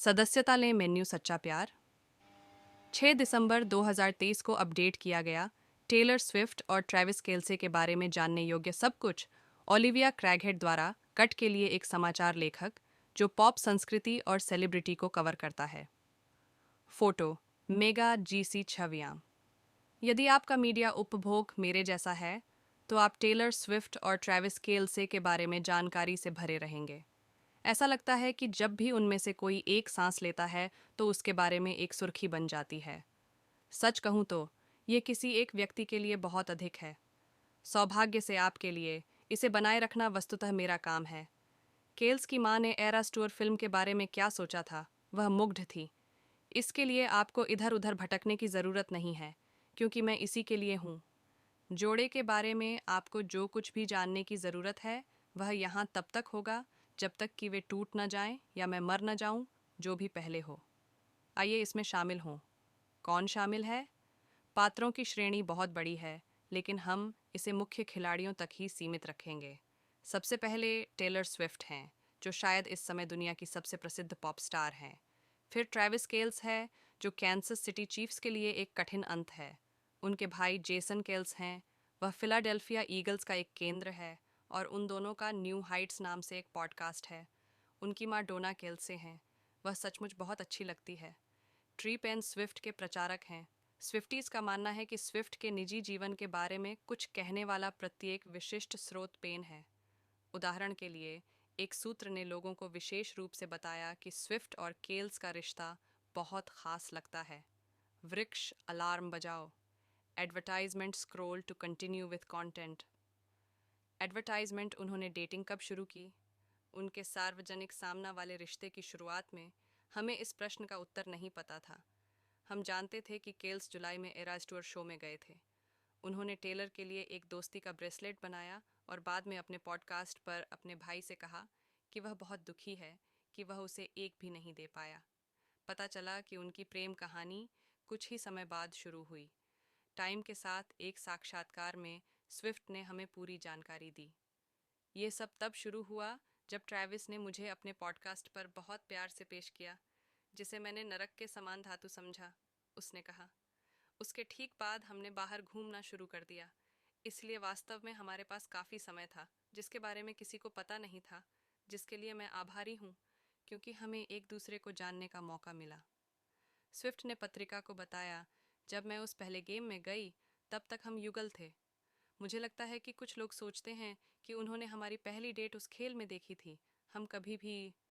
सदस्यता लें मेन्यू सच्चा प्यार। 6 दिसंबर 2023 को अपडेट किया गया। टेलर स्विफ्ट और ट्रेविस केल्से के बारे में जानने योग्य सब कुछ। ओलिविया क्रैगहेड द्वारा कट के लिए एक समाचार लेखक जो पॉप संस्कृति और सेलिब्रिटी को कवर करता है। फोटो मेगा जीसी छवियां। यदि आपका मीडिया उपभोग मेरे जैसा है तो आप टेलर स्विफ्ट और ट्रेविस केल्से के बारे में जानकारी से भरे रहेंगे। ऐसा लगता है कि जब भी उनमें से कोई एक सांस लेता है तो उसके बारे में एक सुर्खी बन जाती है। सच कहूं तो ये किसी एक व्यक्ति के लिए बहुत अधिक है। सौभाग्य से आपके लिए इसे बनाए रखना वस्तुतः मेरा काम है। केल्स की मां ने एरास टूर फिल्म के बारे में क्या सोचा था, वह मुग्ध थी। इसके लिए आपको इधर उधर भटकने की ज़रूरत नहीं है, क्योंकि मैं इसी के लिए हूँ। जोड़े के बारे में आपको जो कुछ भी जानने की ज़रूरत है वह यहाँ तब तक होगा जब तक कि वे टूट न जाएं या मैं मर न जाऊं, जो भी पहले हो। आइए इसमें शामिल हों। कौन शामिल है? पात्रों की श्रेणी बहुत बड़ी है, लेकिन हम इसे मुख्य खिलाड़ियों तक ही सीमित रखेंगे। सबसे पहले टेलर स्विफ्ट हैं, जो शायद इस समय दुनिया की सबसे प्रसिद्ध पॉप स्टार हैं। फिर ट्रेविस केल्स है, जो कैंसस सिटी चीफ्स के लिए एक कठिन अंत है। उनके भाई जेसन केल्स हैं, वह फिलाडेल्फिया ईगल्स का एक केंद्र है और उन दोनों का न्यू हाइट्स नाम से एक पॉडकास्ट है। उनकी माँ डोना केल्से हैं, वह सचमुच बहुत अच्छी लगती है। ट्री पेन स्विफ्ट के प्रचारक हैं। स्विफ्टीज का मानना है कि स्विफ्ट के निजी जीवन के बारे में कुछ कहने वाला प्रत्येक विशिष्ट स्रोत पेन है। उदाहरण के लिए, एक सूत्र ने लोगों को विशेष रूप से बताया कि स्विफ्ट और केल्स का रिश्ता बहुत खास लगता है। वृक्ष अलार्म बजाओ। Advertisement scroll to continue with content. Advertisement उन्होंने डेटिंग कब शुरू की? उनके सार्वजनिक सामना वाले रिश्ते की शुरुआत में हमें इस प्रश्न का उत्तर नहीं पता था। हम जानते थे कि केल्स जुलाई में एराज टूर शो में गए थे। उन्होंने टेलर के लिए एक दोस्ती का ब्रेसलेट बनाया और बाद में अपने पॉडकास्ट पर अपने भाई से कहा कि वह बहुत दुखी है कि वह उसे एक भी नहीं दे पाया। पता चला कि उनकी प्रेम कहानी कुछ ही समय बाद शुरू हुई। टाइम के साथ एक साक्षात्कार में स्विफ्ट ने हमें पूरी जानकारी दी। ये सब तब शुरू हुआ जब ट्रैविस ने मुझे अपने पॉडकास्ट पर बहुत प्यार से पेश किया, जिसे मैंने नरक के समान धातु समझा, उसने कहा। उसके ठीक बाद हमने बाहर घूमना शुरू कर दिया। इसलिए वास्तव में हमारे पास काफ़ी समय था, जिसके बारे में किसी को पता नहीं था, जिसके लिए मैं आभारी हूँ, क्योंकि हमें एक दूसरे को जानने का मौका मिला। स्विफ्ट ने पत्रिका को बताया, जब मैं उस पहले गेम में गई तब तक हम युगल थे। मुझे लगता है कि कुछ लोग सोचते हैं कि उन्होंने हमारी पहली डेट उस खेल में देखी थी। हम कभी भी